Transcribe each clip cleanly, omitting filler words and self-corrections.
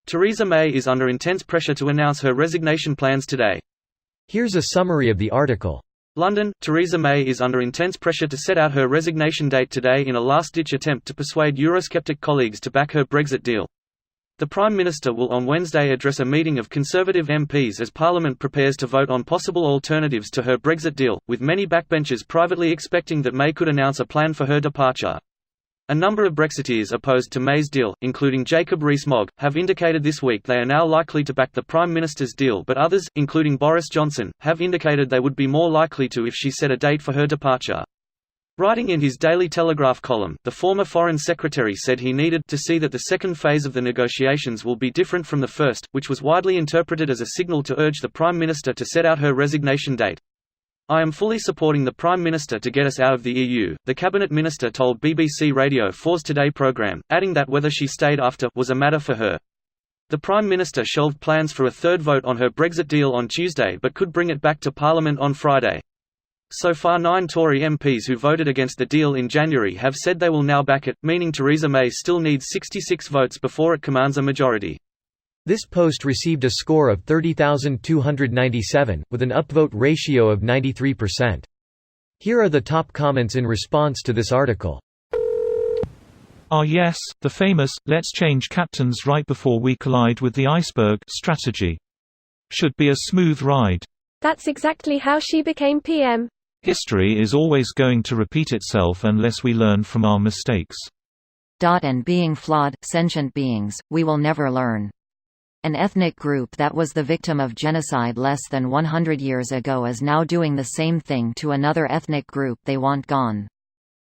Theresa May is under intense pressure to announce her resignation plans today. Here's a summary of the article. London, Theresa May is under intense pressure to set out her resignation date today in a last-ditch attempt to persuade Eurosceptic colleagues to back her Brexit deal. The Prime Minister will on Wednesday address a meeting of Conservative MPs as Parliament prepares to vote on possible alternatives to her Brexit deal, with many backbenchers privately expecting that May could announce a plan for her departure. A number of Brexiteers opposed to May's deal, including Jacob Rees-Mogg, have indicated this week they are now likely to back the Prime Minister's deal, but others, including Boris Johnson, have indicated they would be more likely to if she set a date for her departure. Writing in his Daily Telegraph column, the former Foreign Secretary said he needed to see that the second phase of the negotiations will be different from the first, which was widely interpreted as a signal to urge the Prime Minister to set out her resignation date. "I am fully supporting the Prime Minister to get us out of the EU," the Cabinet Minister told BBC Radio 4's Today programme, adding that whether she stayed after was a matter for her. The Prime Minister shelved plans for a third vote on her Brexit deal on Tuesday but could bring it back to Parliament on Friday. So far 9 Tory MPs who voted against the deal in January have said they will now back it, meaning Theresa May still needs 66 votes before it commands a majority. This post received a score of 30,297, with an upvote ratio of 93%. Here are the top comments in response to this article. Ah yes, the famous, "let's change captains right before we collide with the iceberg" strategy. Should be a smooth ride. That's exactly how she became PM. History is always going to repeat itself unless we learn from our mistakes. And being flawed, sentient beings, we will never learn. An ethnic group that was the victim of genocide less than 100 years ago is now doing the same thing to another ethnic group they want gone.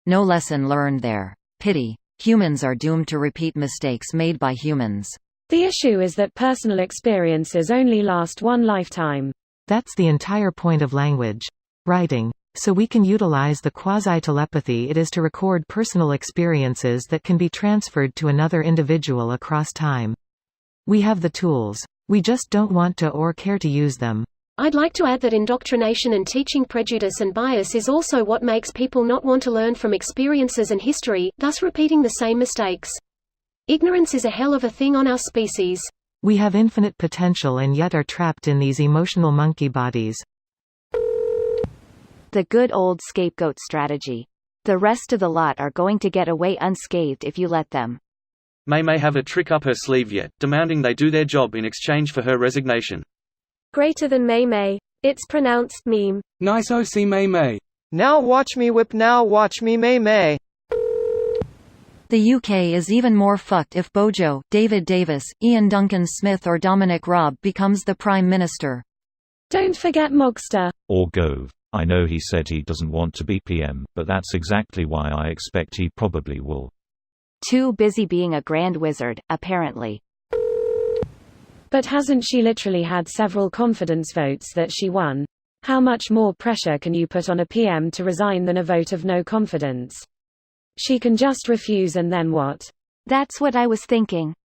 No lesson learned there. Pity. Humans are doomed to repeat mistakes made by humans. The issue is that personal experiences only last one lifetime. That's the entire point of language. Writing. So we can utilize the quasi-telepathy it is to record personal experiences that can be transferred to another individual across time. We have the tools. We just don't want to or care to use them. I'd like to add that indoctrination and teaching prejudice and bias is also what makes people not want to learn from experiences and history, thus repeating the same mistakes. Ignorance is a hell of a thing on our species. We have infinite potential and yet are trapped in these emotional monkey bodies. The good old scapegoat strategy. The rest of the lot are going to get away unscathed if you let them. May have a trick up her sleeve yet, demanding they do their job in exchange for her resignation. Greater than May. It's pronounced meme. Nice OC May. Now watch me whip, now watch me May. The UK is even more fucked if Bojo, David Davis, Ian Duncan Smith or Dominic Raab becomes the Prime Minister. Don't forget Mogster. Or Gove. I know he said he doesn't want to be PM, but that's exactly why I expect he probably will. Too busy being a grand wizard, apparently. But hasn't she literally had several confidence votes that she won? How much more pressure can you put on a PM to resign than a vote of no confidence? She can just refuse and then what? That's what I was thinking.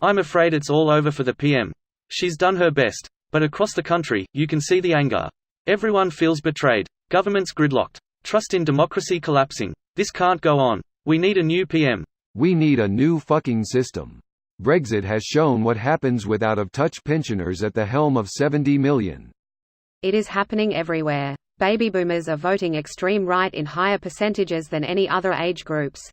I'm afraid it's all over for the PM. She's done her best. But across the country, you can see the anger. Everyone feels betrayed. Government's gridlocked. Trust in democracy collapsing. This can't go on. We need a new PM. We need a new fucking system. Brexit has shown what happens with out-of-touch pensioners at the helm of 70 million. It is happening everywhere. Baby boomers are voting extreme right in higher percentages than any other age groups.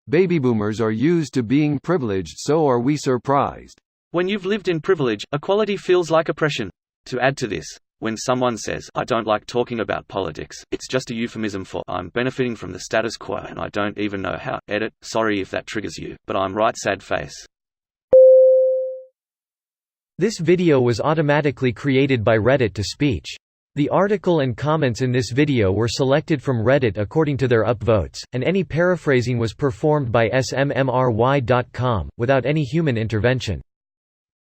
Baby boomers are used to being privileged, so are we surprised? When you've lived in privilege, equality feels like oppression. To add to this, when someone says, "I don't like talking about politics," it's just a euphemism for, "I'm benefiting from the status quo and I don't even know how." Edit, sorry if that triggers you, but I'm right, sad face. This video was automatically created by Reddit to speech. The article and comments in this video were selected from Reddit according to their upvotes, and any paraphrasing was performed by smmry.com, without any human intervention.